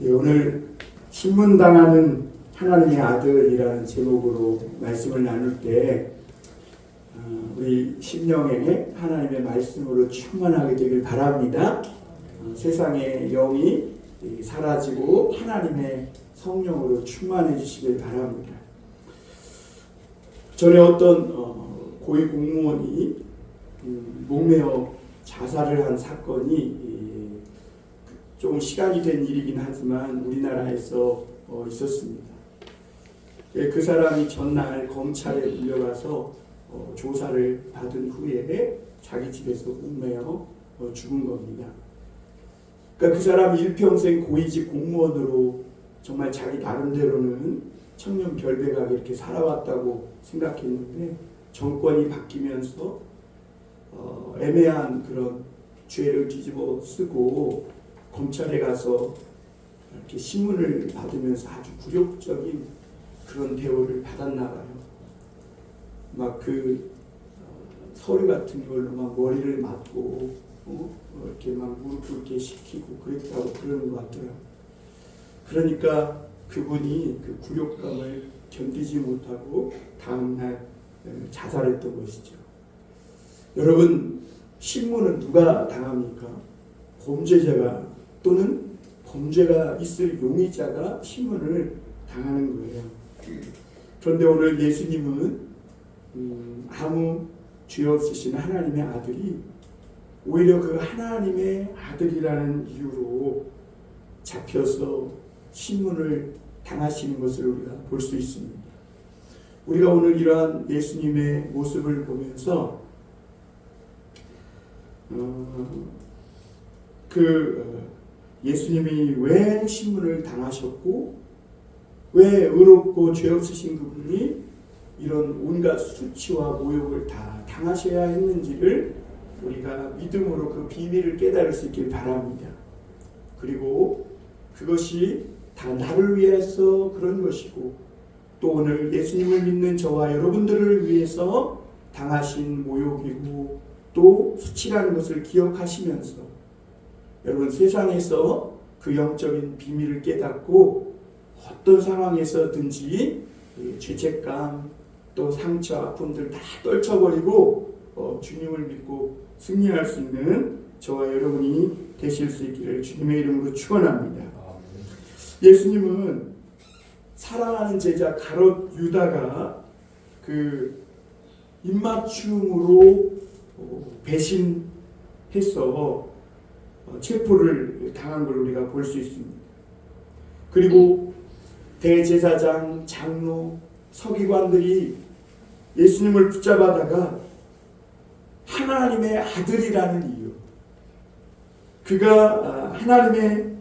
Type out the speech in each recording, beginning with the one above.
예, 오늘 신문당하는 하나님의 아들이라는 제목으로 말씀을 나눌 때 우리 심령에 하나님의 말씀으로 충만하게 되길 바랍니다. 세상의 영이 사라지고 하나님의 성령으로 충만해 주시길 바랍니다. 전에 어떤 고위 공무원이 목매어 자살을 한 사건이 조금 시간이 된 일이긴 하지만 우리나라에서 있었습니다. 그 사람이 전날 검찰에 불려가서 조사를 받은 후에 자기 집에서 목매어 죽은 겁니다. 그러니까 그 사람이 일평생 고위직 공무원으로 정말 자기 나름대로는 청렴결백하게 이렇게 살아왔다고 생각했는데 정권이 바뀌면서 애매한 그런 죄를 뒤집어 쓰고 검찰에 가서 이렇게 신문을 받으면서 아주 굴욕적인 그런 대우를 받았나 봐요. 막 그 서류 같은 걸로 막 머리를 맞고 이렇게 막 무릎 꿇게 시키고 그랬다고 그러는 것 같아요. 그러니까 그분이 그 굴욕감을 견디지 못하고 다음날 자살했던 것이죠. 여러분, 신문은 누가 당합니까? 범죄자가 또는 범죄가 있을 용의자가 신문을 당하는 거예요. 그런데 오늘 예수님은 아무 죄 없으신 하나님의 아들이 오히려 그 하나님의 아들이라는 이유로 잡혀서 신문을 당하시는 것을 우리가 볼 수 있습니다. 우리가 오늘 이러한 예수님의 모습을 보면서 예수님이 왜 신문을 당하셨고 왜 의롭고 죄 없으신 그분이 이런 온갖 수치와 모욕을 다 당하셔야 했는지를 우리가 믿음으로 그 비밀을 깨달을 수 있길 바랍니다. 그리고 그것이 다 나를 위해서 그런 것이고 또 오늘 예수님을 믿는 저와 여러분들을 위해서 당하신 모욕이고 또 수치라는 것을 기억하시면서 여러분, 세상에서 그 영적인 비밀을 깨닫고 어떤 상황에서든지 죄책감 또 상처 아픔들 다 떨쳐버리고 주님을 믿고 승리할 수 있는 저와 여러분이 되실 수 있기를 주님의 이름으로 축원합니다. 예수님은 사랑하는 제자 가롯 유다가 그 입맞춤으로 배신해서 체포를 당한 걸 우리가 볼 수 있습니다. 그리고 대제사장, 장로, 서기관들이 예수님을 붙잡아다가 하나님의 아들이라는 이유, 그가 하나님의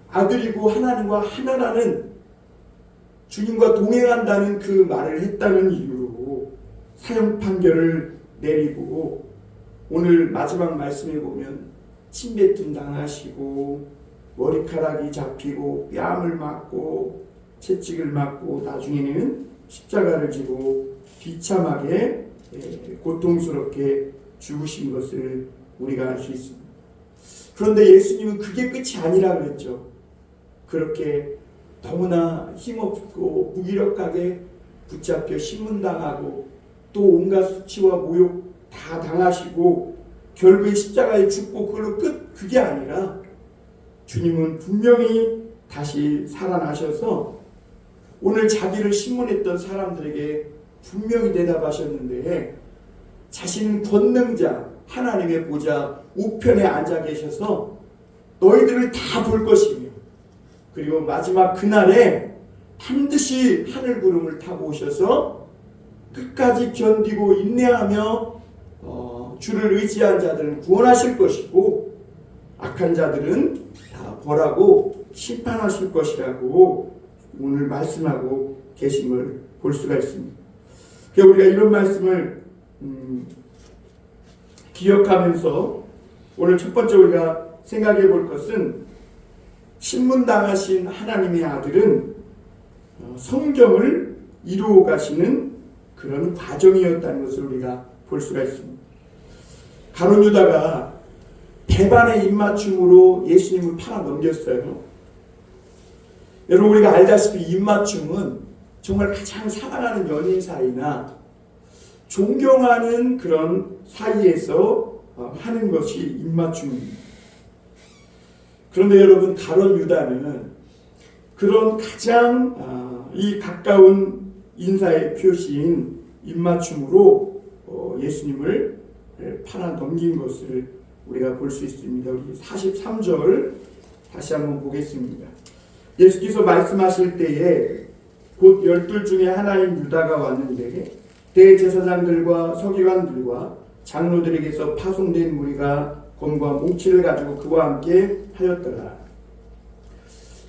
아들이고 하나님과 하나라는 주님과 동행한다는 그 말을 했다는 이유로 사형 판결을 내리고 오늘 마지막 말씀에 보면 침뱉음 당하시고 머리카락이 잡히고 뺨을 맞고 채찍을 맞고 나중에는 십자가를 지고 비참하게 고통스럽게 죽으신 것을 우리가 알 수 있습니다. 그런데 예수님은 그게 끝이 아니라 그랬죠. 그렇게 너무나 힘없고 무기력하게 붙잡혀 신문당하고 또 온갖 수치와 모욕 다 당하시고 결국에 십자가에 죽고 그걸로 끝, 그게 아니라 주님은 분명히 다시 살아나셔서 오늘 자기를 신문했던 사람들에게 분명히 대답하셨는데 자신은 권능자 하나님의 보좌 우편에 앉아 계셔서 너희들을 다 볼 것이며 그리고 마지막 그날에 반드시 하늘 구름을 타고 오셔서 끝까지 견디고 인내하며 주를 의지한 자들은 구원하실 것이고 악한 자들은 다 벌하고 심판하실 것이라고 오늘 말씀하고 계신 걸 볼 수가 있습니다. 그러니까 우리가 이런 말씀을 기억하면서 오늘 첫 번째 우리가 생각해 볼 것은 신문당하신 하나님의 아들은 성경을 이루어 가시는 그런 과정이었다는 것을 우리가 볼 수가 있습니다. 가룟 유다가 배반의 입맞춤으로 예수님을 팔아 넘겼어요. 여러분 우리가 알다시피 입맞춤은 정말 가장 사랑하는 연인 사이나 존경하는 그런 사이에서 하는 것이 입맞춤입니다. 그런데 여러분 가룟 유다는 그런 가장 이 가까운 인사의 표시인 입맞춤으로 예수님을 팔아 넘긴 것을 우리가 볼 수 있습니다. 우리 43절 다시 한번 보겠습니다. 예수께서 말씀하실 때에 곧 12 중에 하나인 유다가 왔는데 대제사장들과 서기관들과 장로들에게서 파송된 무리가 검과 몽치를 가지고 그와 함께 하였더라.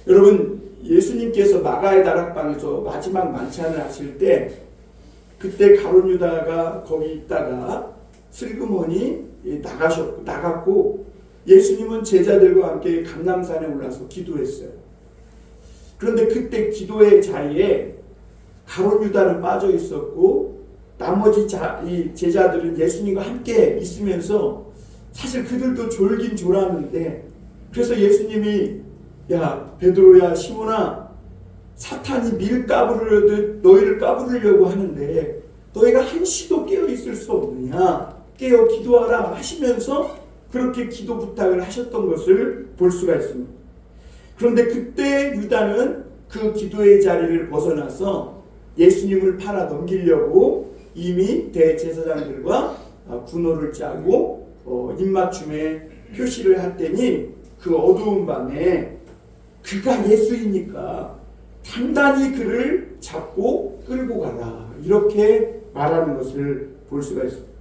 여러분 예수님께서 마가의 다락방에서 마지막 만찬을 하실 때 그때 가룟 유다가 거기 있다가 슬그머니 나갔고 예수님은 제자들과 함께 감람산에 올라서 기도했어요. 그런데 그때 기도의 자리에 가룟 유다는 빠져 있었고 나머지 제자들은 예수님과 함께 있으면서 사실 그들도 졸긴 졸았는데 그래서 예수님이 야 베드로야 시몬아 사탄이 밀 까부르듯 너희를 까부르려고 하는데 너희가 한시도 깨어 있을 수 없느냐 깨어 기도하라 하시면서 그렇게 기도 부탁을 하셨던 것을 볼 수가 있습니다. 그런데 그때 유다는 그 기도의 자리를 벗어나서 예수님을 팔아 넘기려고 이미 대제사장들과 군호를 짜고 입맞춤에 표시를 했더니 그 어두운 밤에 그가 예수이니까 단단히 그를 잡고 끌고 가라 이렇게 말하는 것을 볼 수가 있습니다.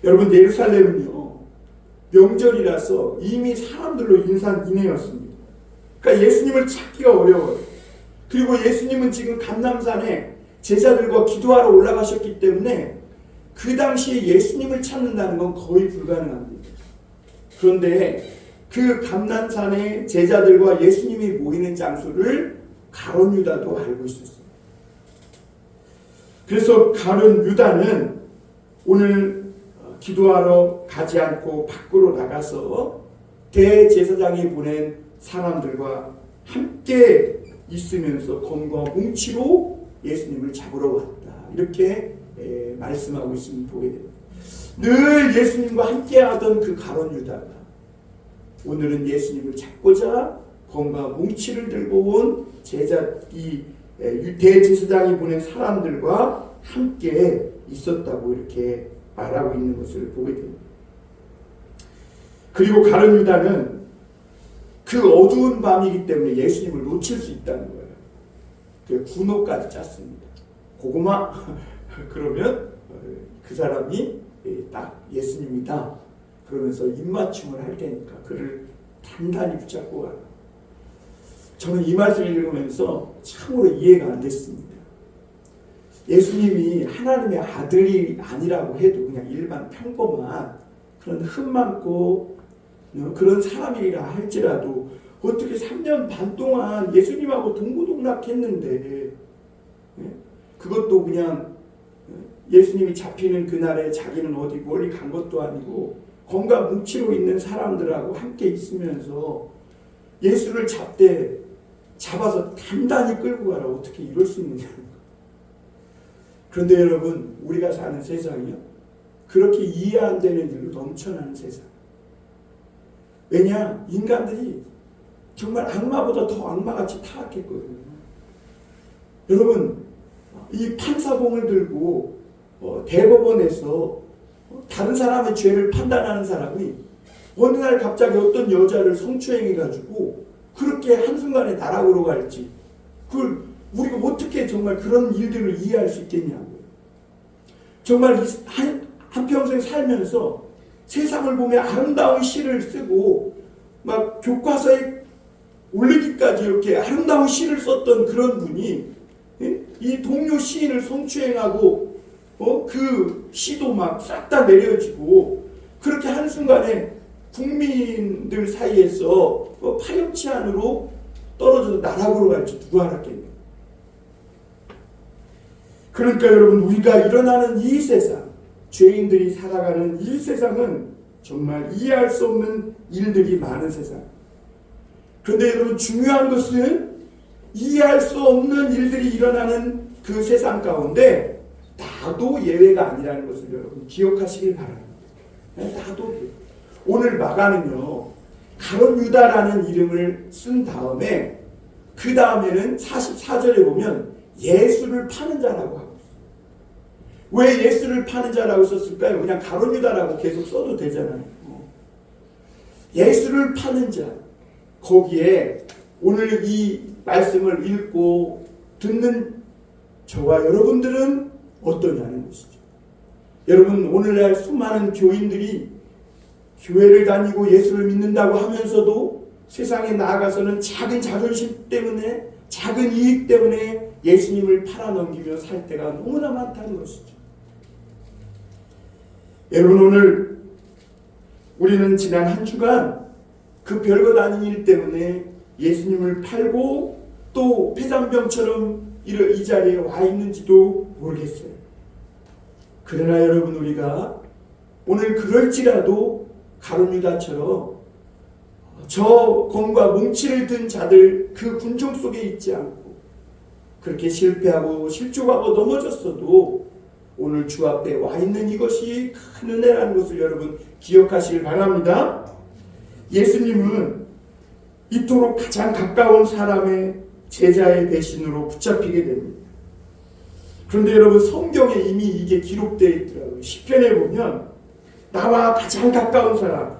여러분 예루살렘은요 명절이라서 이미 사람들로 인산인해였습니다. 그러니까 예수님을 찾기가 어려워요. 그리고 예수님은 지금 감람산에 제자들과 기도하러 올라가셨기 때문에 그 당시에 예수님을 찾는다는 건 거의 불가능합니다. 그런데 그 감람산에 제자들과 예수님이 모이는 장소를 가룟 유다도 알고 있었어요. 그래서 가룟 유다는 오늘 기도하러 가지 않고 밖으로 나가서 대제사장이 보낸 사람들과 함께 있으면서 검과 뭉치로 예수님을 잡으러 왔다. 이렇게 말씀하고 있음을 보게 됩니다. 늘 예수님과 함께 하던 그 가룟 유다가 오늘은 예수님을 잡고자 검과 뭉치를 들고 온 대제사장이 보낸 사람들과 함께 있었다고 이렇게 말하고 있는 것을 보게 됩니다. 그리고 가룟 유다는 그 어두운 밤이기 때문에 예수님을 놓칠 수 있다는 거예요. 그 군호까지 짰습니다. 고구마 그러면 그 사람이 딱 예수님이다. 그러면서 입맞춤을 할 테니까 그를 단단히 붙잡고 가라. 저는 이 말씀을 읽으면서 참으로 이해가 안 됐습니다. 예수님이 하나님의 아들이 아니라고 해도 그냥 일반 평범한 그런 흠 많고 그런 사람이라 할지라도 어떻게 3년 반 동안 예수님하고 동고동락했는데 그것도 그냥 예수님이 잡히는 그날에 자기는 어디 멀리 간 것도 아니고 검과 뭉치로 있는 사람들하고 함께 있으면서 예수를 잡아서 단단히 끌고 가라. 어떻게 이럴 수 있느냐. 그런데 여러분 우리가 사는 세상이요 그렇게 이해 안 되는 일로 넘쳐나는 세상. 왜냐 인간들이 정말 악마보다 더 악마같이 타락했거든요. 여러분 이 판사봉을 들고 대법원에서 다른 사람의 죄를 판단하는 사람이 어느 날 갑자기 어떤 여자를 성추행해가지고 그렇게 한순간에 나락으로 갈지 그걸 우리가 어떻게 정말 그런 일들을 이해할 수 있겠냐고요. 정말 한평생 살면서 세상을 보며 아름다운 시를 쓰고 막 교과서에 올리기까지 이렇게 아름다운 시를 썼던 그런 분이 이 동료 시인을 성추행하고 그 시도 막 싹 다 내려지고 그렇게 한순간에 국민들 사이에서 파렴치 안으로 떨어져서 나락으로 갈지 누가 알았겠냐. 그러니까 여러분 우리가 일어나는 이 세상 죄인들이 살아가는 이 세상은 정말 이해할 수 없는 일들이 많은 세상. 그런데 여러분 중요한 것은 이해할 수 없는 일들이 일어나는 그 세상 가운데 나도 예외가 아니라는 것을 여러분 기억하시길 바랍니다. 나도 오늘 마가는요 가룟 유다라는 이름을 쓴 다음에 그 다음에는 44절에 보면 예수를 파는 자라고 하고 있어요. 왜 예수를 파는 자라고 썼을까요? 그냥 가룟 유다라고 계속 써도 되잖아요. 예수를 파는 자, 거기에 오늘 이 말씀을 읽고 듣는 저와 여러분들은 어떠냐는 것이죠. 여러분 오늘날 수많은 교인들이 교회를 다니고 예수를 믿는다고 하면서도 세상에 나아가서는 작은 자존심 때문에 작은 이익 때문에 예수님을 팔아넘기며 살 때가 너무나 많다는 것이죠. 여러분 오늘 우리는 지난 한 주간 그 별것 아닌 일 때문에 예수님을 팔고 또 폐잔병처럼 이 자리에 와 있는지도 모르겠어요. 그러나 여러분 우리가 오늘 그럴지라도 가룟 유다처럼 저 검과 뭉치를 든 자들 그 군중 속에 있지 않고 그렇게 실패하고 실족하고 넘어졌어도 오늘 주 앞에 와 있는 이것이 큰 은혜라는 것을 여러분 기억하시길 바랍니다. 예수님은 이토록 가장 가까운 사람의 제자의 배신으로 붙잡히게 됩니다. 그런데 여러분 성경에 이미 이게 기록되어 있더라고요. 시편에 보면 나와 가장 가까운 사람,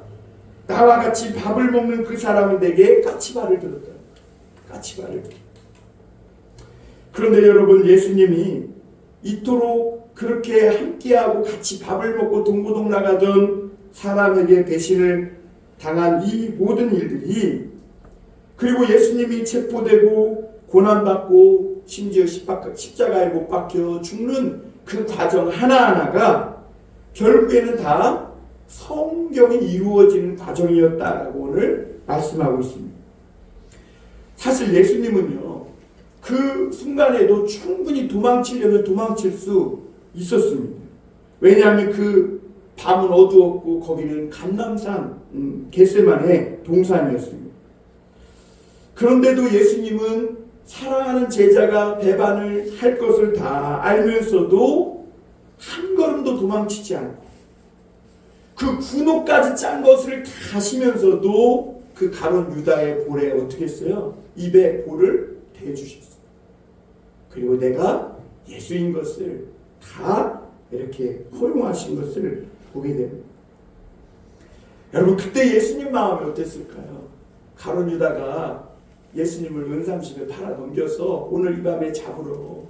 나와 같이 밥을 먹는 그 사람은 내게 까치발을 들었다. 까치발을 들었다. 그런데 여러분 예수님이 이토록 그렇게 함께하고 같이 밥을 먹고 동고동 나가던 사람에게 배신을 당한 이 모든 일들이 그리고 예수님이 체포되고 고난받고 심지어 십자가에 못 박혀 죽는 그 과정 하나하나가 결국에는 다 성경이 이루어지는 과정이었다라고 오늘 말씀하고 있습니다. 사실 예수님은요 그 순간에도 충분히 도망치려면 도망칠 수 있었습니다. 왜냐하면 그 밤은 어두웠고 거기는 감람산 겟세마네 동산이었습니다. 그런데도 예수님은 사랑하는 제자가 배반을 할 것을 다 알면서도 한 걸음도 도망치지 않고 그 군호까지 짠 것을 다 하시면서도 그 가룟 유다의 볼에 어떻게 했어요? 입에 볼을 대주셨어요. 그리고 내가 예수인 것을 다 이렇게 허용하신 것을 보게 됩니다. 여러분 그때 예수님 마음이 어땠을까요? 가룟 유다가 예수님을 은삼십에 팔아 넘겨서 오늘 이 밤에 잡으러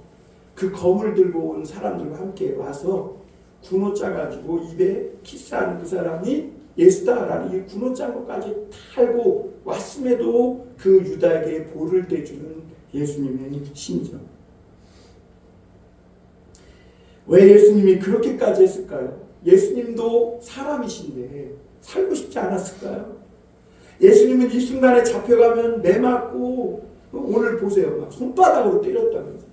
그 검을 들고 온 사람들과 함께 와서 군호 짜가지고 입에 키스하는 그 사람이 예수다라는 이 군호 짠 것까지 탈고 왔음에도 그 유다에게 볼을 대주는 예수님의 심정. 왜 예수님이 그렇게까지 했을까요? 예수님도 사람이신데 살고 싶지 않았을까요? 예수님은 이 순간에 잡혀가면 매 맞고 오늘 보세요. 막 손바닥으로 때렸다면서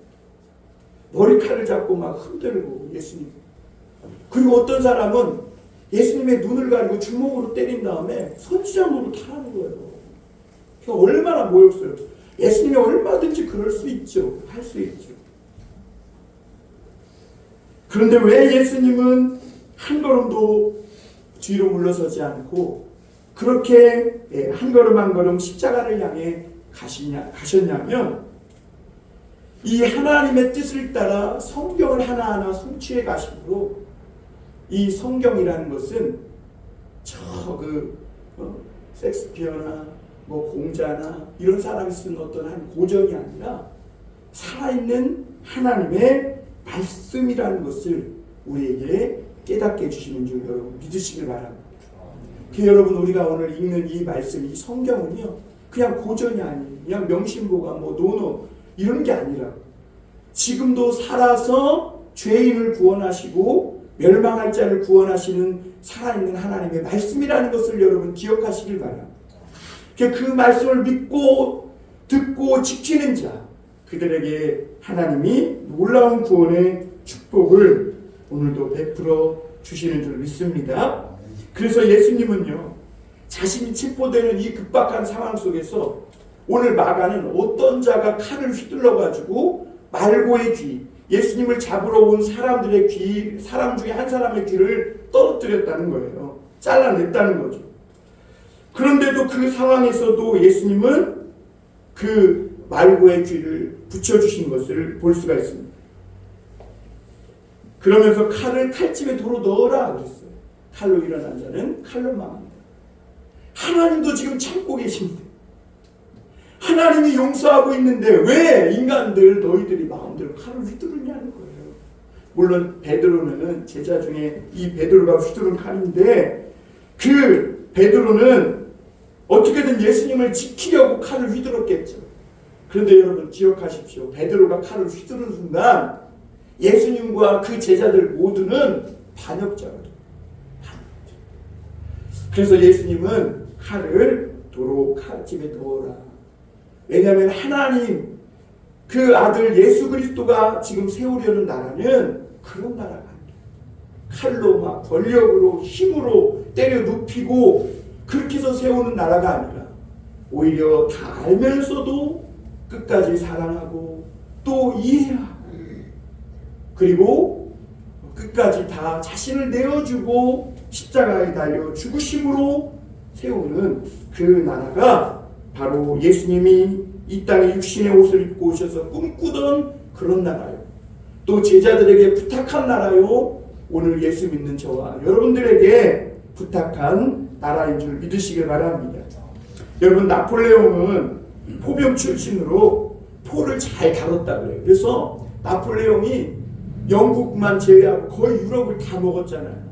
머리칼을 잡고 막 흔들고 예수님. 그리고 어떤 사람은 예수님의 눈을 가리고 주먹으로 때린 다음에 선지장으로 타는 거예요. 얼마나 모욕스러워요. 예수님이 얼마든지 그럴 수 있죠. 할 수 있죠. 그런데 왜 예수님은 한 걸음도 뒤로 물러서지 않고 그렇게 한 걸음 한 걸음 십자가를 향해 가셨냐면 이 하나님의 뜻을 따라 성경을 하나하나 성취해 가심으로 이 성경이라는 것은 섹스피어나 공자나 이런 사람이 쓴 어떤 한 고전이 아니라 살아있는 하나님의 말씀이라는 것을 우리에게 깨닫게 해주시는 줄 여러분 믿으시길 바랍니다. 여러분 우리가 오늘 읽는 이 말씀, 이 성경은요 그냥 고전이 아니에요. 그냥 명심보가 노노 이런 게 아니라 지금도 살아서 죄인을 구원하시고 멸망할 자를 구원하시는 살아있는 하나님의 말씀이라는 것을 여러분 기억하시길 바랍니다. 그 말씀을 믿고 듣고 지키는 자 그들에게 하나님이 놀라운 구원의 축복을 오늘도 베풀어 주시는 줄 믿습니다. 그래서 예수님은요 자신이 체포되는 이 급박한 상황 속에서 오늘 마가는 어떤 자가 칼을 휘둘러 가지고 말고의 귀, 예수님을 잡으러 온 사람들의 귀, 사람 중에 한 사람의 귀를 떨어뜨렸다는 거예요. 잘라냈다는 거죠. 그런데도 그 상황에서도 예수님은 그 말고의 귀를 붙여주신 것을 볼 수가 있습니다. 그러면서 칼을 칼집에 도로 넣어라 그랬어요. 칼로 일어난 자는 칼로 망한다. 하나님도 지금 참고 계십니다. 하나님이 용서하고 있는데 왜 인간들 너희들이 마음대로 칼을 휘두르냐는 거예요. 물론 베드로는 제자 중에 이 베드로가 휘두른 칼인데 그 베드로는 어떻게든 예수님을 지키려고 칼을 휘둘렀겠죠. 그런데 여러분 기억하십시오. 베드로가 칼을 휘두른 순간 예수님과 그 제자들 모두는 반역자가 됩니다. 그래서 예수님은 칼을 도로 칼집에 넣어라. 왜냐하면 하나님 그 아들 예수 그리스도가 지금 세우려는 나라는 그런 나라가 아니에요. 칼로 막 권력으로 힘으로 때려 눕히고 그렇게 해서 세우는 나라가 아니라 오히려 다 알면서도 끝까지 사랑하고 또 이해하고 그리고 끝까지 다 자신을 내어주고 십자가에 달려 죽으심으로 세우는 그 나라가 바로 예수님이 이 땅에 육신의 옷을 입고 오셔서 꿈꾸던 그런 나라요. 또 제자들에게 부탁한 나라요. 오늘 예수 믿는 저와 여러분들에게 부탁한 나라인 줄 믿으시길 바랍니다. 여러분 나폴레옹은 포병 출신으로 포를 잘 다뤘다 그래요. 그래서 나폴레옹이 영국만 제외하고 거의 유럽을 다 먹었잖아요.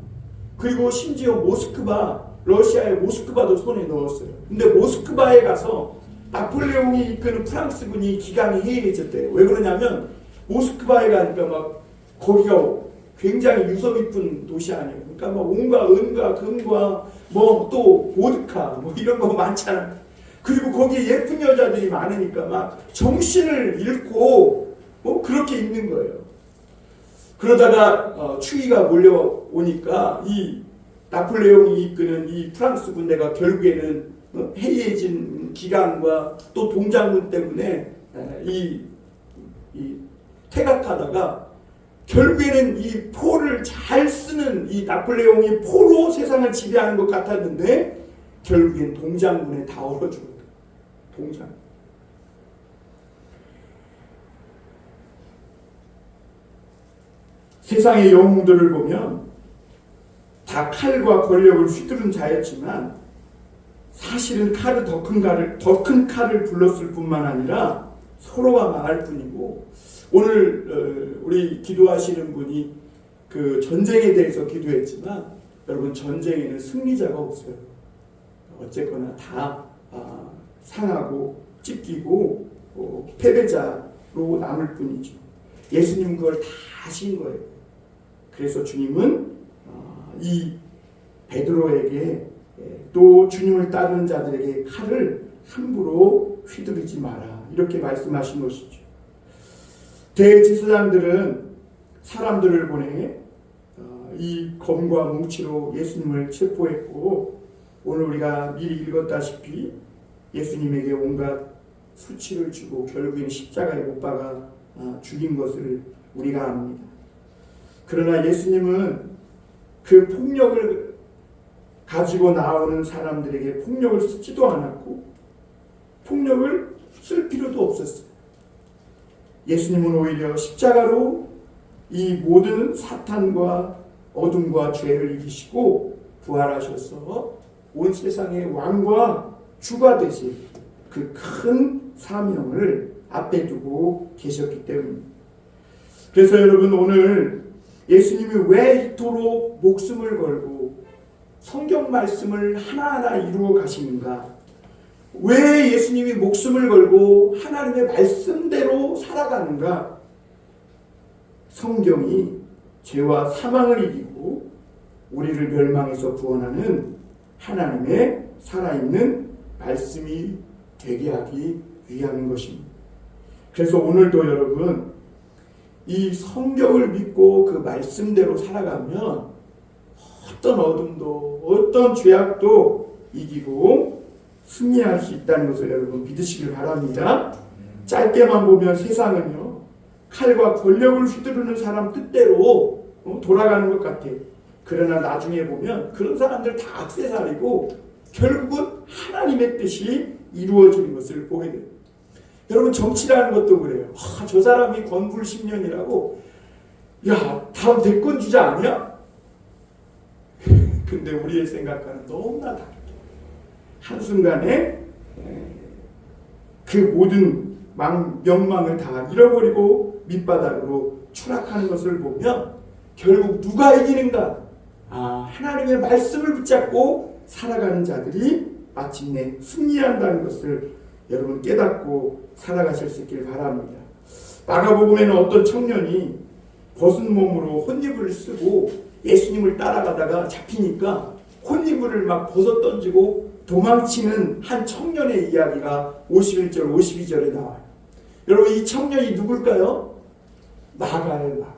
그리고 심지어 모스크바, 러시아의 모스크바도 손에 넣었어요. 근데 모스크바에 가서 나폴레옹이 이끄는 프랑스군이 기강이 해이해졌대요. 왜 그러냐면 모스크바에 가니까 막 거기가 굉장히 유서 깊은 도시 아니에요. 그러니까 막 온과 은과 금과 뭐 또 보드카 뭐 이런 거 많잖아요. 그리고 거기에 예쁜 여자들이 많으니까 막 정신을 잃고 뭐 그렇게 있는 거예요. 그러다가 추위가 몰려오니까 이 나폴레옹이 이끄는 이 프랑스 군대가 결국에는 해이해진 기강과 또 동장군 때문에 이 퇴각하다가 결국에는 이 포를 잘 쓰는 이 나폴레옹이 포로 세상을 지배하는 것 같았는데 결국엔 동장군에 다 얼어 죽었다. 동장. 세상의 영웅들을 보면 다 칼과 권력을 휘두른 자였지만 사실은 칼을 더 큰 칼을 불렀을 뿐만 아니라 서로가 망할 뿐이고 오늘 우리 기도하시는 분이 그 전쟁에 대해서 기도했지만 여러분 전쟁에는 승리자가 없어요. 어쨌거나 다 상하고 찢기고 패배자로 남을 뿐이죠. 예수님은 그걸 다 하신 거예요. 그래서 주님은 이 베드로에게 또 주님을 따르는 자들에게 칼을 함부로 휘두르지 마라 이렇게 말씀하신 것이죠. 대제사장들은 사람들을 보내 이 검과 뭉치로 예수님을 체포했고 오늘 우리가 미리 읽었다시피 예수님에게 온갖 수치를 주고 결국에는 십자가에 못 박아 죽인 것을 우리가 압니다. 그러나 예수님은 그 폭력을 가지고 나오는 사람들에게 폭력을 쓰지도 않았고 폭력을 쓸 필요도 없었어요. 예수님은 오히려 십자가로 이 모든 사탄과 어둠과 죄를 이기시고 부활하셔서 온 세상의 왕과 주가 되실 그 큰 사명을 앞에 두고 계셨기 때문입니다. 그래서 여러분 오늘 예수님이 왜 이토록 목숨을 걸고 성경 말씀을 하나하나 이루어 가시는가? 왜 예수님이 목숨을 걸고 하나님의 말씀대로 살아가는가? 성경이 죄와 사망을 이기고 우리를 멸망에서 구원하는 하나님의 살아있는 말씀이 되게 하기 위함인 것입니다. 그래서 오늘도 여러분 이 성경을 믿고 그 말씀대로 살아가면 어떤 어둠도 어떤 죄악도 이기고 승리할 수 있다는 것을 여러분 믿으시길 바랍니다. 짧게만 보면 세상은요, 칼과 권력을 휘두르는 사람 뜻대로 돌아가는 것 같아요. 그러나 나중에 보면 그런 사람들 다 악세사리고 결국은 하나님의 뜻이 이루어지는 것을 보게 돼요. 여러분, 정치라는 것도 그래요. 저 사람이 건불 10년이라고 야, 다음 대권 주자 아니야? 근데 우리의 생각과는 너무나 다르게 한순간에 그 모든 명망을 다 잃어버리고 밑바닥으로 추락하는 것을 보면 결국 누가 이기는가? 하나님의 말씀을 붙잡고 살아가는 자들이 마침내 승리한다는 것을 여러분 깨닫고 살아가실 수 있길 바랍니다. 마가복음에는 어떤 청년이 벗은 몸으로 혼이불을 쓰고 예수님을 따라가다가 잡히니까 혼이불을 막 벗어 던지고 도망치는 한 청년의 이야기가 51절 52절에 나와요. 여러분, 이 청년이 누굴까요? 마가예요. 마가.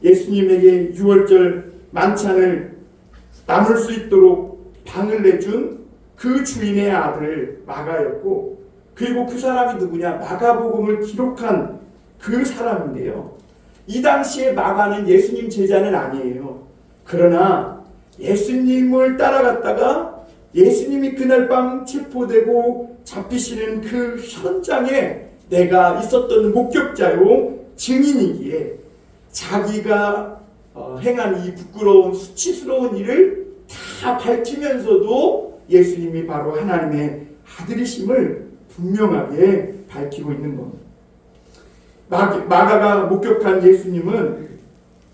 예수님에게 6월절 만찬을 나눌 수 있도록 방을 내준 그 주인의 아들 마가였고, 그리고 그 사람이 누구냐? 마가복음을 기록한 그 사람인데요. 이 당시에 마가는 예수님 제자는 아니에요. 그러나 예수님을 따라갔다가 예수님이 그날 밤 체포되고 잡히시는 그 현장에 내가 있었던 목격자요, 증인이기에 자기가 행한 이 부끄러운 수치스러운 일을 다 밝히면서도 예수님이 바로 하나님의 아들이심을 분명하게 밝히고 있는 겁니다. 마가가 목격한 예수님은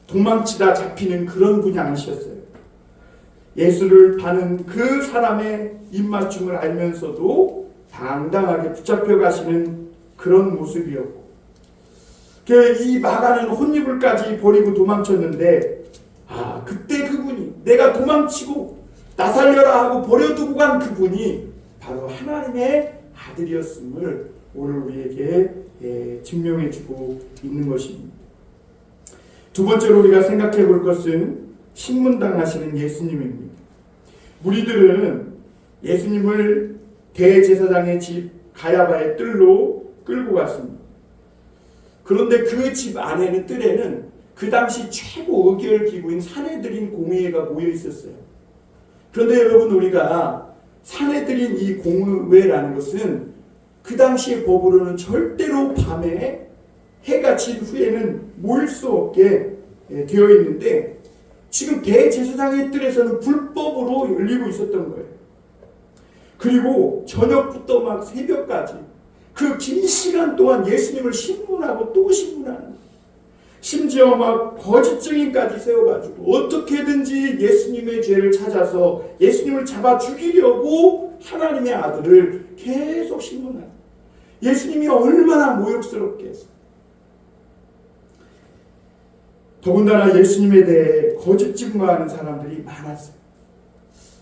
도망치다 잡히는 그런 분이 아니셨어요. 예수를 파는 그 사람의 입맞춤을 알면서도 당당하게 붙잡혀 가시는 그런 모습이었고, 이 마가는 혼이불까지 버리고 도망쳤는데 그때 그분이, 내가 도망치고 나 살려라 하고 버려두고 간 그분이 바로 하나님의 아들이었음을 오늘 우리에게 증명해주고 있는 것입니다. 두 번째로 우리가 생각해 볼 것은 신문당하시는 예수님입니다. 무리들은 예수님을 대제사장의 집 가야바의 뜰로 끌고 갔습니다. 그런데 그 집 안에는, 뜰에는 그 당시 최고 의결 기구인 사내들인 공의회가 모여 있었어요. 그런데 여러분, 우리가 사내들인 이 공의회라는 것은 그 당시의 법으로는 절대로 밤에 해가 진 후에는 모일 수 없게 되어 있는데, 지금 대제사장의 뜰에서는 불법으로 열리고 있었던 거예요. 그리고 저녁부터 막 새벽까지 그 긴 시간 동안 예수님을 신문하고 또 신문하는 거예요. 심지어 막 거짓 증인까지 세워가지고 어떻게든지 예수님의 죄를 찾아서 예수님을 잡아 죽이려고 하나님의 아들을 계속 신문하는, 예수님이 얼마나 모욕스럽게 했어요. 더군다나 예수님에 대해 거짓 증거하는 사람들이 많았어요.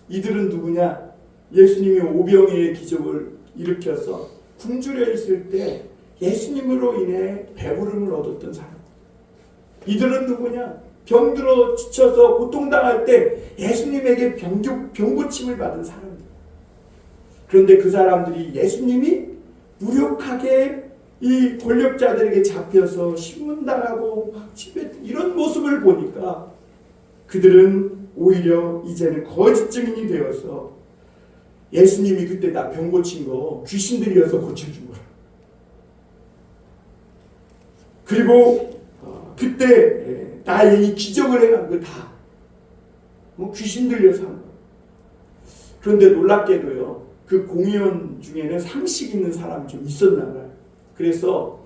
이들은 누구냐? 예수님이 오병이의 기적을 일으켜서 굶주려 있을 때 예수님으로 인해 배부름을 얻었던 사람. 이들은 누구냐? 병들어 지쳐서 고통당할 때 예수님에게 병고침을 받은 사람들. 그런데 그 사람들이 예수님이 무력하게 이 권력자들에게 잡혀서 신문당하고 막 집에 이런 모습을 보니까 그들은 오히려 이제는 거짓 증인이 되어서 예수님이 그때 나 병 고친 거 귀신들이어서 고쳐준 거라. 그리고 그때 나의 이 기적을 행한 거 다 귀신 들려서 한 거야. 그런데 놀랍게도요, 그 공의원 중에는 상식 있는 사람이 좀 있었나 봐요. 그래서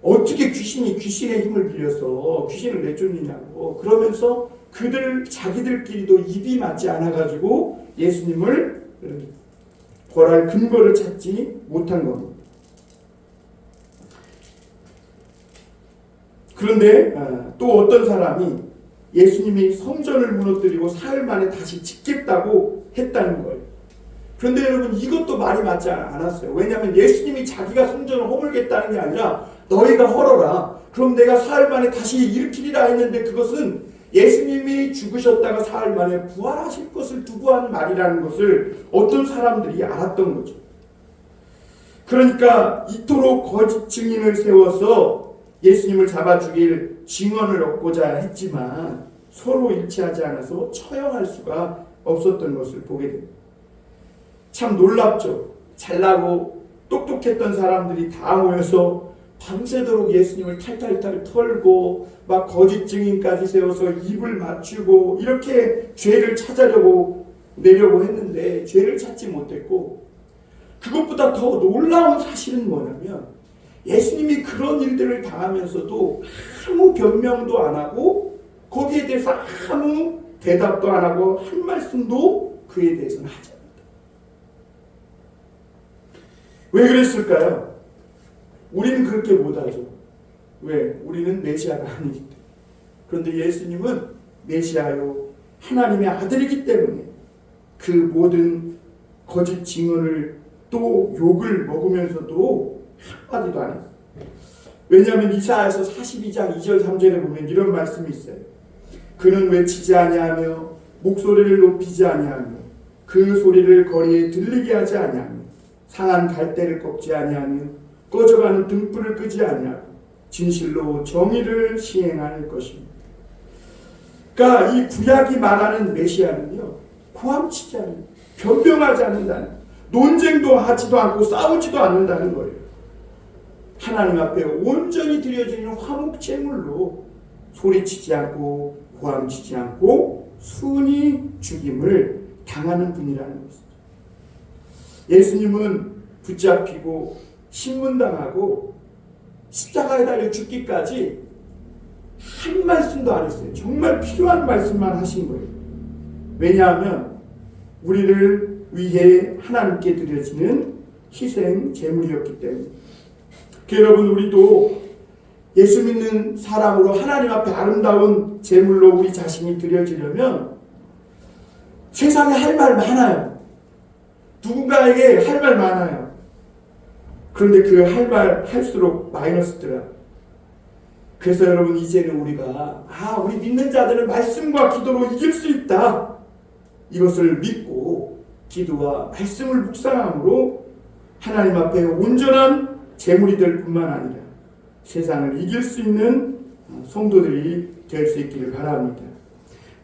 어떻게 귀신의 힘을 빌려서 귀신을 내쫓느냐고 그러면서 자기들끼리도 입이 맞지 않아가지고 예수님을 벌할 근거를 찾지 못한 겁니다. 그런데 또 어떤 사람이 예수님이 성전을 무너뜨리고 사흘 만에 다시 짓겠다고 했다는 거예요. 그런데 여러분, 이것도 말이 맞지 않았어요. 왜냐하면 예수님이 자기가 성전을 허물겠다는 게 아니라 너희가 헐어라, 그럼 내가 사흘 만에 다시 일으키리라 했는데, 그것은 예수님이 죽으셨다가 사흘 만에 부활하실 것을 두고 한 말이라는 것을 어떤 사람들이 알았던 거죠. 그러니까 이토록 거짓 증인을 세워서 예수님을 잡아 죽일 증언을 얻고자 했지만 서로 일치하지 않아서 처형할 수가 없었던 것을 보게 됩니다. 참 놀랍죠. 잘나고 똑똑했던 사람들이 다 모여서 밤새도록 예수님을 탈탈탈 털고 막 거짓 증인까지 세워서 입을 맞추고 이렇게 죄를 찾으려고 내려고 했는데 죄를 찾지 못했고, 그것보다 더 놀라운 사실은 뭐냐면 예수님이 그런 일들을 당하면서도 아무 변명도 안 하고 거기에 대해서 아무 대답도 안 하고 한 말씀도 그에 대해서는 하지 않았다. 왜 그랬을까요? 우리는 그렇게 못하죠. 왜? 우리는 메시아가 아니기 때문에. 그런데 예수님은 메시아요 하나님의 아들이기 때문에 그 모든 거짓 증언을 또 욕을 먹으면서도 한마디도 안 했어요. 왜냐하면 이사야서 42장 2절 3절에 보면 이런 말씀이 있어요. 그는 외치지 아니하며 목소리를 높이지 아니하며 그 소리를 거리에 들리게 하지 아니하며 상한 갈대를 꺾지 아니하며 꺼져가는 등불을 끄지 아니하고 진실로 정의를 시행할 것입니다. 그러니까 이 구약이 말하는 메시아는요, 고함치지 않는, 변명하지 않는다는, 논쟁도 하지도 않고 싸우지도 않는다는 거예요. 하나님 앞에 온전히 드려지는 화목제물로 소리치지 않고 고함치지 않고 순히 죽임을 당하는 분이라는 것이죠. 예수님은 붙잡히고 신문당하고 십자가에 달려 죽기까지 한 말씀도 안 했어요. 정말 필요한 말씀만 하신 거예요. 왜냐하면 우리를 위해 하나님께 드려지는 희생 제물이었기 때문에. 여러분, 우리도 예수 믿는 사람으로 하나님 앞에 아름다운 제물로 우리 자신이 드려지려면 세상에 할 말 많아요. 누군가에게 할 말 많아요. 그런데 그 할 말 할수록 마이너스더라. 그래서 여러분, 이제는 우리가 우리 믿는 자들은 말씀과 기도로 이길 수 있다, 이것을 믿고 기도와 말씀을 묵상함으로 하나님 앞에 온전한 제물이 될 뿐만 아니라 세상을 이길 수 있는 성도들이 될 수 있기를 바랍니다.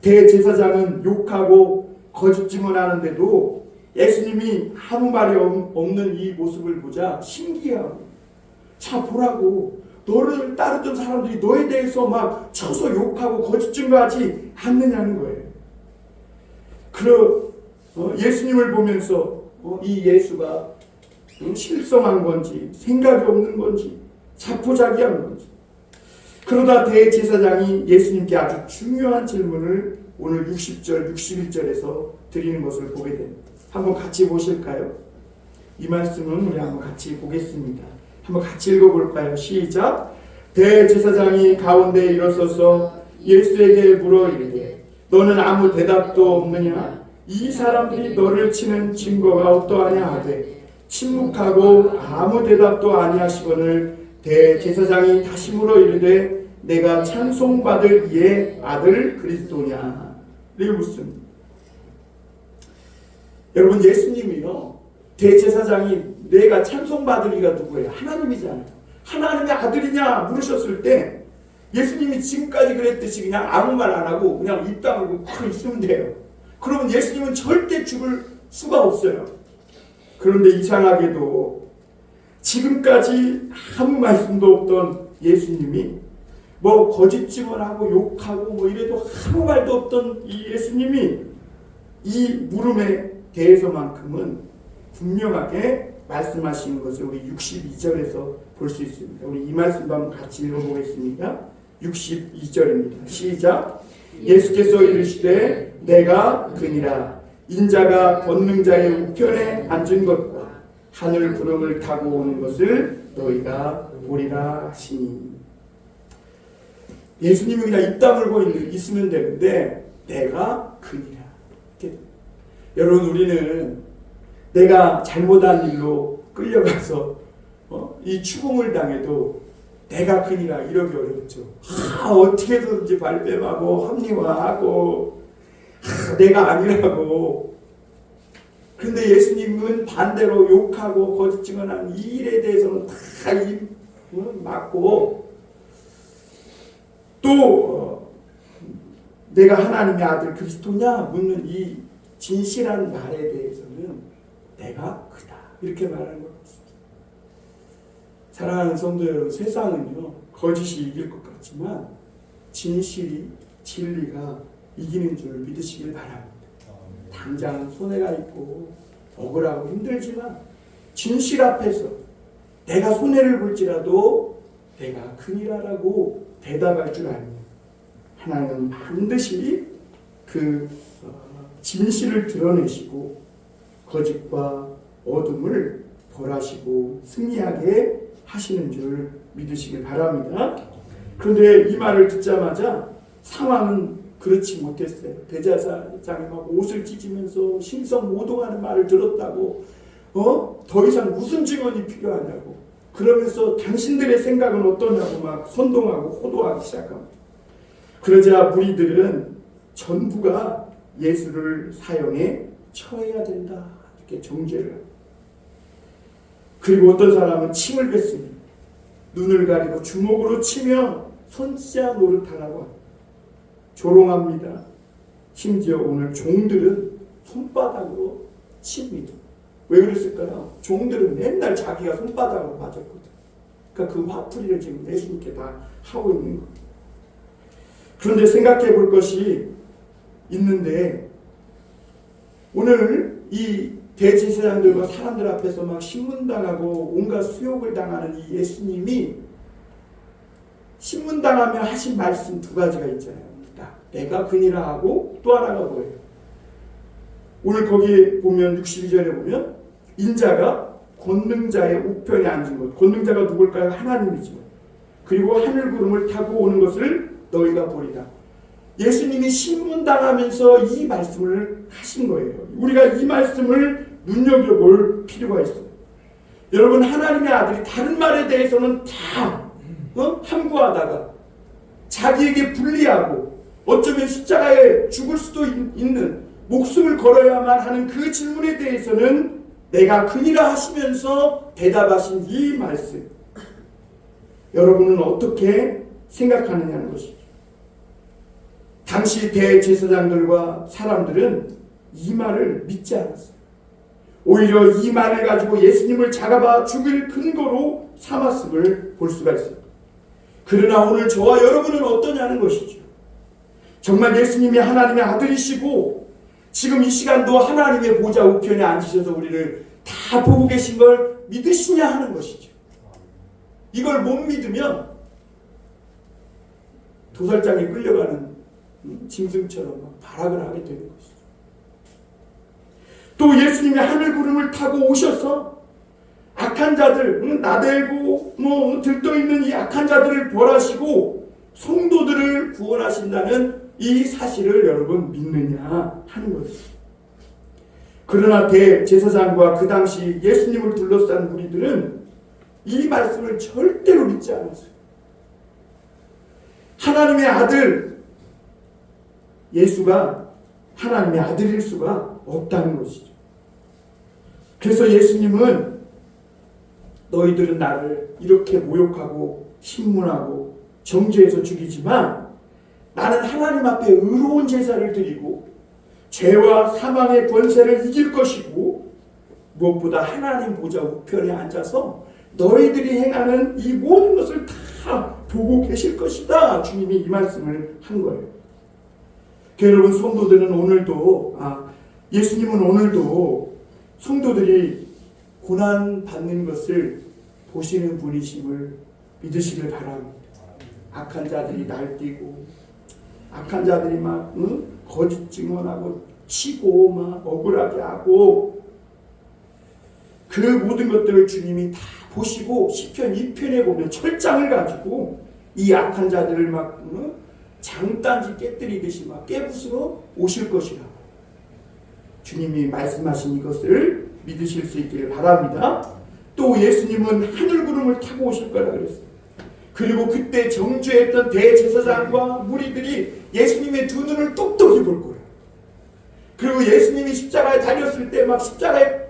대제사장은 욕하고 거짓 증언하는데도 예수님이 아무 말이 없는 이 모습을 보자 신기하고, 자 보라고, 너를 따르던 사람들이 너에 대해서 막 쳐서 욕하고 거짓 증거하지 않느냐는 거예요. 예수님을 보면서 이 예수가 실성한 건지 생각이 없는 건지 자포자기한 건지. 그러다 대제사장이 예수님께 아주 중요한 질문을 오늘 60절 61절에서 드리는 것을 보게 됩니다. 한번 같이 보실까요? 이 말씀은 우리 한번 같이 보겠습니다. 한번 같이 읽어볼까요? 시작. 대제사장이 가운데 일어서서 예수에게 물어 이르되 너는 아무 대답도 없느냐? 이 사람들이 너를 치는 증거가 어떠하냐 하되 침묵하고 아무 대답도 아니하시거늘 대제사장이 다시 물어 이르되 내가 찬송받을 이의 아들 그리스도냐? 이렇게 묻습니다. 여러분, 예수님이요, 대제사장이 내가 찬송받으리가 누구예요? 하나님이잖아요. 하나님의 아들이냐 물으셨을 때 예수님이 지금까지 그랬듯이 그냥 아무 말 안 하고 그냥 입 다물고 딱 있으면 돼요. 그러면 예수님은 절대 죽을 수가 없어요. 그런데 이상하게도 지금까지 아무 말씀도 없던 예수님이 뭐 거짓 증언하고 욕하고 뭐 이래도 아무 말도 없던 이 예수님이 이 물음에 대해서만큼은 분명하게 말씀하시는 것을 우리 62절에서 볼 수 있습니다. 우리 이 말씀도 한번 같이 읽어보겠습니다. 62절입니다. 시작. 예수께서 이르시되 내가 그니라. 인자가 권능자의 우편에 앉은 것과 하늘 구름을 타고 오는 것을 너희가 보리라 하시니. 예수님이 그냥 입 다물고 있으면 되는데 내가 그니라. 여러분, 우리는 내가 잘못한 일로 끌려가서 이 추궁을 당해도 내가 그니라 이러기 어렵죠. 어떻게든지 발뺌하고 합리화하고 내가 아니라고. 그런데 예수님은 반대로 욕하고 거짓 증언한 이 일에 대해서는 다 맞고, 또 내가 하나님의 아들 그리스도냐 묻는 이 진실한 말에 대해서는 내가 그다 이렇게 말하는 것 같습니다. 사랑하는 성도 여러분, 세상은요 거짓이 이길 것 같지만 진실이, 진리가 이기는 줄 믿으시길 바랍니다. 당장 손해가 있고 억울하고 힘들지만 진실 앞에서 내가 손해를 볼지라도 내가 그니라라고 대답할 줄 압니다. 하나님은 반드시 그 진실을 드러내시고 거짓과 어둠을 벌하시고 승리하게 하시는 줄 믿으시길 바랍니다. 그런데 이 말을 듣자마자 상황은 그렇지 못했어요. 대제사장이 막 옷을 찢으면서 신성모독하는 말을 들었다고 더 이상 무슨 증언이 필요하냐고, 그러면서 당신들의 생각은 어떠냐고 막 선동하고 호도하기 시작합니다. 그러자 무리들은 전부가 예수를 사형에 처해야 된다 이렇게 정죄를 합니다. 그리고 어떤 사람은 침을 뱉습니다. 눈을 가리고 주먹으로 치며 손자 노릇하라고 합니다. 조롱합니다. 심지어 오늘 종들은 손바닥으로 칩니다. 왜 그랬을까요? 종들은 맨날 자기가 손바닥으로 맞았거든. 그러니까 그 화풀이를 지금 예수님께 다 하고 있는 거예요. 그런데 생각해 볼 것이 있는데, 오늘 이 대제사장들과 사람들 앞에서 막 신문당하고 온갖 수욕을 당하는 이 예수님이 신문당하며 하신 말씀 두 가지가 있잖아요. 내가 그니라 하고 또 하나가 뭐예요? 오늘 거기 보면 62절에 보면 인자가 권능자의 우편에 앉은 것. 권능자가 누굴까요? 하나님이죠. 그리고 하늘 구름을 타고 오는 것을 너희가 보리라. 예수님이 신문당하면서 이 말씀을 하신 거예요. 우리가 이 말씀을 눈여겨볼 필요가 있어요. 여러분, 하나님의 아들이 다른 말에 대해서는 다 함구하다가 자기에게 불리하고 어쩌면 십자가에 죽을 수도 있는 목숨을 걸어야만 하는 그 질문에 대해서는 내가 그니라 하시면서 대답하신 이 말씀, 여러분은 어떻게 생각하느냐는 것이죠. 당시 대제사장들과 사람들은 이 말을 믿지 않았어요. 오히려 이 말을 가지고 예수님을 잡아 죽일 근거로 삼았음을 볼 수가 있어요. 그러나 오늘 저와 여러분은 어떠냐는 것이죠. 정말 예수님이 하나님의 아들이시고 지금 이 시간도 하나님의 보좌 우편에 앉으셔서 우리를 다 보고 계신 걸 믿으시냐 하는 것이죠. 이걸 못 믿으면 도살장에 끌려가는 짐승처럼 발악을 하게 되는 것이죠. 또 예수님이 하늘 구름을 타고 오셔서 악한 자들, 나대고 들떠있는 이 악한 자들을 벌하시고 성도들을 구원하신다는 이 사실을 여러분 믿느냐 하는 것이죠. 그러나 대제사장과 그 당시 예수님을 둘러싼 무리들은 이 말씀을 절대로 믿지 않았어요. 하나님의 아들 예수가 하나님의 아들일 수가 없다는 것이죠. 그래서 예수님은 너희들은 나를 이렇게 모욕하고 신문하고 정죄해서 죽이지만 나는 하나님 앞에 의로운 제사를 드리고 죄와 사망의 권세를 이길 것이고 무엇보다 하나님 보좌 우편에 앉아서 너희들이 행하는 이 모든 것을 다 보고 계실 것이다. 주님이 이 말씀을 한 거예요. 여러분, 성도들은 오늘도 예수님은 오늘도 성도들이 고난 받는 것을 보시는 분이심을 믿으시길 바랍니다. 악한 자들이 날뛰고 악한 자들이 막 거짓 증언하고 치고 막 억울하게 하고 그 모든 것들을 주님이 다 보시고 시편 2편에 보면 철장을 가지고 이 악한 자들을 막 장단지 깨뜨리듯이 막 깨부수러 오실 것이라 주님이 말씀하신 이것을 믿으실 수 있기를 바랍니다. 또 예수님은 하늘 구름을 타고 오실 거라 그랬어요. 그리고 그때 정죄했던 대제사장과 무리들이 예수님의 두 눈을 똑똑히 볼 거예요. 그리고 예수님이 십자가에 달렸을 때 막 십자가에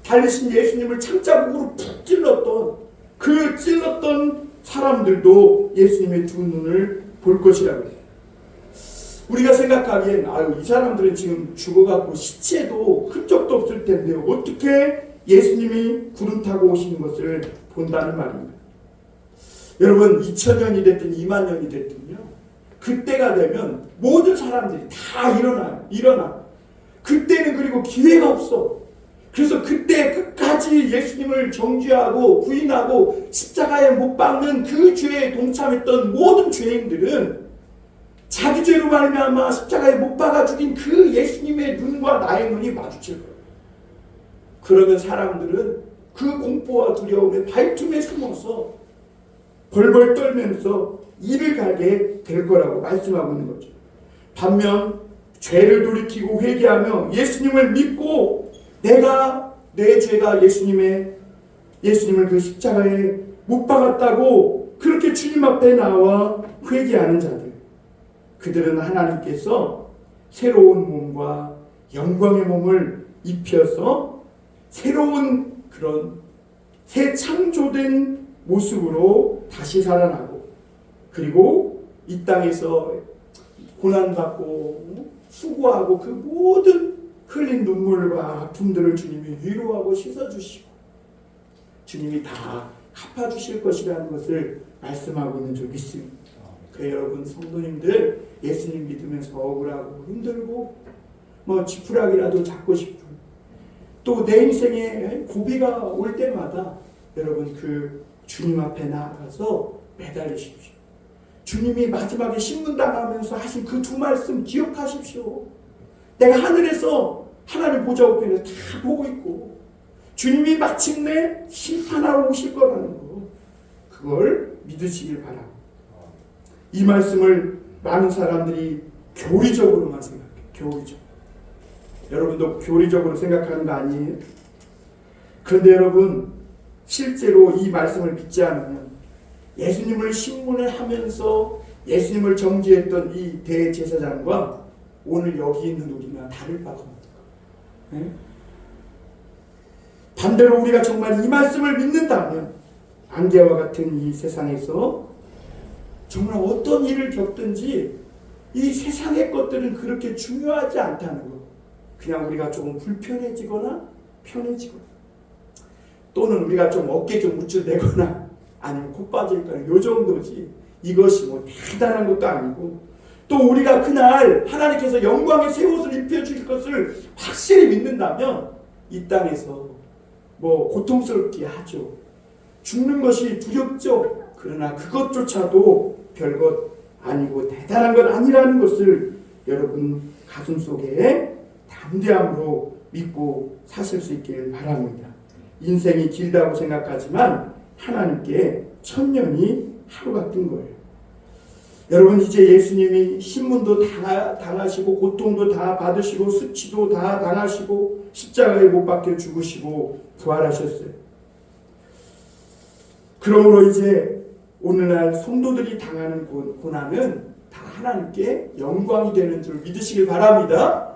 달리신 예수님을 창자국으로 푹 찔렀던 그 찔렀던 사람들도 예수님의 두 눈을 볼 것이라고 해요. 우리가 생각하기엔 아유 이 사람들은 지금 죽어갖고 시체도 흔적도 없을 텐데 어떻게 예수님이 구름 타고 오시는 것을 본다는 말입니다. 여러분 2000년이 됐든 2만 년이 됐든요. 그때가 되면 모든 사람들이 다 일어나. 그때는 그리고 기회가 없어. 그래서 그때 끝까지 예수님을 정죄하고 부인하고 십자가에 못 박는 그 죄에 동참했던 모든 죄인들은 자기 죄로 말미암아 십자가에 못 박아 죽인 그 예수님의 눈과 나의 눈이 마주칠 거예요. 그러면 사람들은 그 공포와 두려움에 발틈에 숨어서 벌벌 떨면서 이를 가게 될 거라고 말씀하고 있는 거죠. 반면 죄를 돌이키고 회개하며 예수님을 믿고 내가 내 죄가 예수님을 그 십자가에 못 박았다고 그렇게 주님 앞에 나와 회개하는 자들, 그들은 하나님께서 새로운 몸과 영광의 몸을 입혀서 새로운 그런 새 창조된 모습으로 다시 살아나고, 그리고 이 땅에서 고난받고 수고하고 그 모든 흘린 눈물과 아픔들을 주님이 위로하고 씻어주시고 주님이 다 갚아주실 것이라는 것을 말씀하고 있는 줄 믿습니다. 그래서 여러분 성도님들 예수님 믿으면서 억울하고 힘들고 뭐 지푸라기라도 잡고 싶은 또 내 인생에 고비가 올 때마다 여러분 그 주님 앞에 나아가서 매달리십시오. 주님이 마지막에 신문당하면서 하신 그 두 말씀 기억하십시오. 내가 하늘에서 하나님 보좌 우편에서 다 보고 있고 주님이 마침내 심판하러 오실 거라는 거, 그걸 믿으시길 바랍니다. 이 말씀을 많은 사람들이 교리적으로만 생각해요. 교리적. 여러분도 교리적으로 생각하는 거 아니에요? 그런데 여러분 실제로 이 말씀을 믿지 않으면 예수님을 신문을 하면서 예수님을 정죄했던 이 대제사장과 오늘 여기 있는 우리가 다를 바가 없다. 네? 반대로 우리가 정말 이 말씀을 믿는다면 안개와 같은 이 세상에서 정말 어떤 일을 겪든지 이 세상의 것들은 그렇게 중요하지 않다는 것. 그냥 우리가 조금 불편해지거나 편해지거나 또는 우리가 좀 어깨 좀 우쭐대거나 아니면 코 빠질거나 요 정도지 이것이 뭐 대단한 것도 아니고, 또 우리가 그날 하나님께서 영광의 새 옷을 입혀주실 것을 확실히 믿는다면 이 땅에서 뭐 고통스럽게 하죠. 죽는 것이 두렵죠. 그러나 그것조차도 별것 아니고 대단한 것 아니라는 것을 여러분 가슴속에 담대함으로 믿고 사실 수 있기를 바랍니다. 인생이 길다고 생각하지만 하나님께 천년이 하루 같은 거예요. 여러분 이제 예수님이 신문도 다 당하시고 고통도 다 받으시고 수치도 다 당하시고 십자가에 못 박혀 죽으시고 부활하셨어요. 그러므로 이제 오늘날 성도들이 당하는 고난은 다 하나님께 영광이 되는 줄 믿으시길 바랍니다.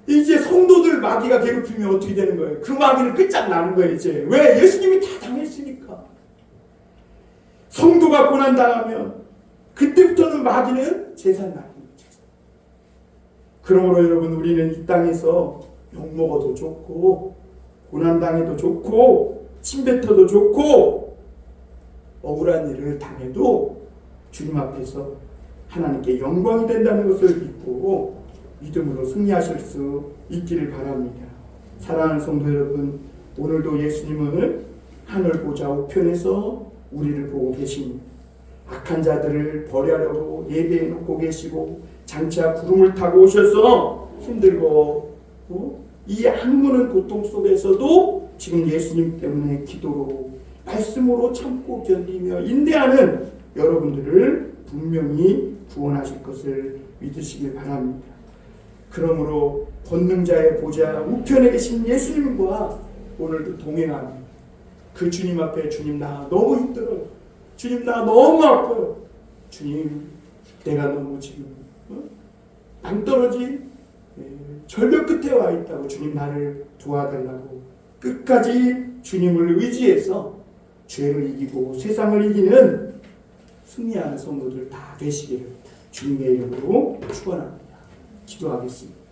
이제 성도들 마귀가 괴롭히면 어떻게 되는 거예요? 그 마귀는 끝장나는 거예요. 이제 왜? 예수님이 다 당했으니까. 성도가 고난당하면 그때부터는 마귀는 재산납니다. 그러므로 여러분 우리는 이 땅에서 욕먹어도 좋고 고난당해도 좋고 침뱉어도 좋고 억울한 일을 당해도 주님 앞에서 하나님께 영광이 된다는 것을 믿고 믿음으로 승리하실 수 있기를 바랍니다. 사랑하는 성도 여러분, 오늘도 예수님은 하늘 보좌 우편에서 우리를 보고 계십니다. 악한 자들을 벌하려고 예배해 놓고 계시고 장차 구름을 타고 오셔서 힘들고 이 악무는 고통 속에서도 지금 예수님 때문에 기도로 말씀으로 참고 견디며 인내하는 여러분들을 분명히 구원하실 것을 믿으시길 바랍니다. 그러므로 권능자의 보좌 우편에 계신 예수님과 오늘도 동행합니다. 그 주님 앞에 주님 나 너무 힘들어요. 주님 나 너무 아파요. 주님 내가 너무 지금 낭떠러지 절벽 끝에 와 있다고 주님 나를 도와달라고 끝까지 주님을 의지해서 죄를 이기고 세상을 이기는 승리하는 성도들 다 되시기를 주님의 이름으로 축원합니다. 기도하겠습니다.